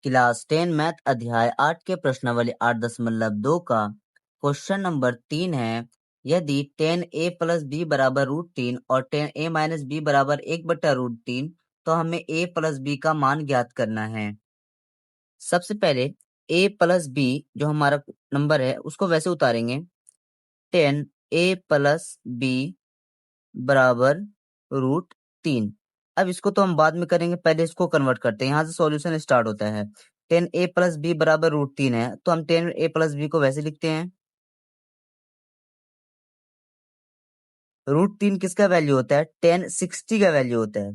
Class 10 math अध्याय 8 के प्रश्नावली 8.2 का क्वेश्चन नंबर 3 है। यदि 10a प्लस b बराबर √3 और 10a माइनस b बराबर 1/√3 तो हमें a प्लस b का मान ज्ञात करना है। सबसे पहले a प्लस b जो हमारा नंबर है उसको वैसे उतारेंगे। 10a प्लस b बराबर √3। अब इसको तो हम बाद में करेंगे, पहले इसको कन्वर्ट करते हैं। यहाँ से सॉल्यूशन स्टार्ट होता है। 10a प्लस b बराबर √3 है तो हम 10a प्लस b को वैसे लिखते हैं। √3 किसका वैल्यू होता है? 10 60 का वैल्यू होता है।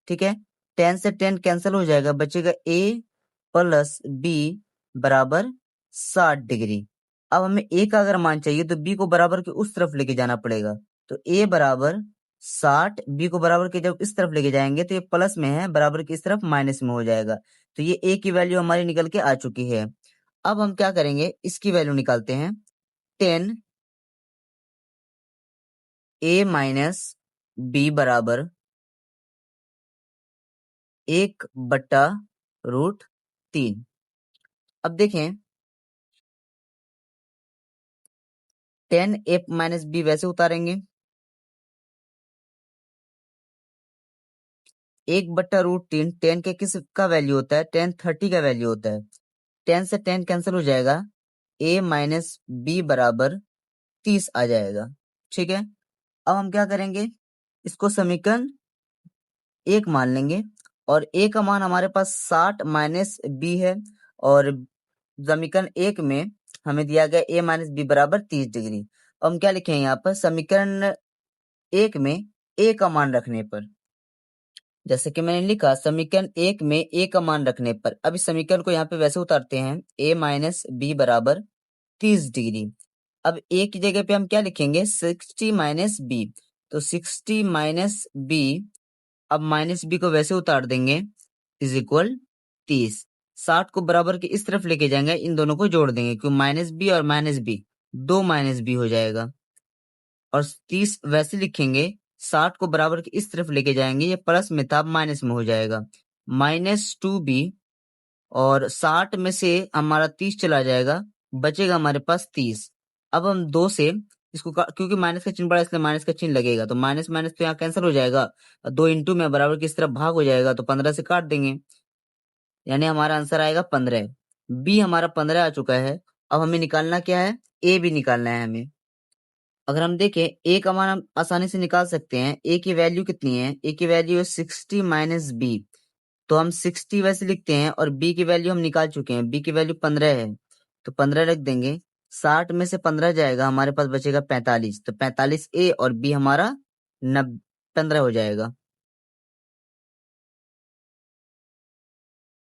ठीक है, 10 से 10 कैंसिल हो जाएगा, बचेगा a प्लस b बराबर 60 डिग्री। अब हमें a का अगर मान चाहिए तो b को बराबर के उस तरफ लेके जाना पड़ेगा। तो a बराबर 60, b को बराबर के जब इस तरफ लेके जाएंगे तो ये प्लस में है, बराबर की इस तरफ माइनस में हो जाएगा। तो ये a की वैल्यू हमारी निकल के आ चुकी है। अब हम क्या करेंगे, इसकी वैल्यू निकालते हैं। 10 a माइनस b बराबर 1/√3। अब देखें 10a माइनस b वैसे उतारेंगे। 1/√3 10 के किस का वैल्यू होता है? 10 30 का वैल्यू होता है। 10 से 10 कैंसिल हो जाएगा, a माइनस b बराबर 30 आ जाएगा। ठीक है, अब हम क्या करेंगे, इसको समीकरण 1 मान लेंगे और a का मान हमारे पास 60 माइनस b है और समीकरण 1 में हमें दिया गया a माइनस b बराबर 30 डिग्री। अब हम क्या लिखेंगे यहाँ पर, समीकरण 1 में a का मान रखने पर, जैसे कि मैंने लिखा समीकरण 1 में a का मान रखने पर। अब इस समीकरण को यहाँ पे वैसे उतारते हैं, a माइनस b बराबर 30 डिग्री। अब a की जगह पे हम क्या लिखेंगे, 60 माइनस b। तो 60 माइनस b, अब माइनस b को वैसे उतार देंगे, इज इक्वल 30। 60 को बराबर के इस तरफ लेके जाएंगे, इन दोनों को जोड़ देंगे, क्यों माइनस b और माइनस b 2 माइनस b हो जाएगा। और 30 वैसे लिखेंगे, 60 को बराबर के इस तरफ लेके जाएंगे, ये प्लस में था माइनस में हो जाएगा, -2b। और 60 में से हमारा 30 चला जाएगा, बचेगा हमारे पास 30। अब हम 2 से इसको क्योंकि माइनस का चिन्ह पड़ा इसलिए माइनस का चिन्ह लगेगा, तो माइनस माइनस तो यहाँ कैंसिल हो जाएगा, 2 इंटू में बराबर की इस तरफ भाग हो जाएगा, तो 15 से काट देंगे, यानी हमारा आंसर आएगा 15। बी हमारा 15 आ चुका है। अब हमें निकालना क्या है, ए भी निकालना है हमें। अगर हम देखें ए का मान हम आसानी से निकाल सकते हैं। ए की वैल्यू कितनी है? ए की वैल्यू है 60 माइनस बी, तो हम 60 वैसे लिखते हैं और बी की वैल्यू हम निकाल चुके हैं, बी की वैल्यू 15 है, तो 15 रख देंगे। 60 में से 15 जाएगा, हमारे पास बचेगा 45, तो 45 ए और बी हमारा 15 हो जाएगा।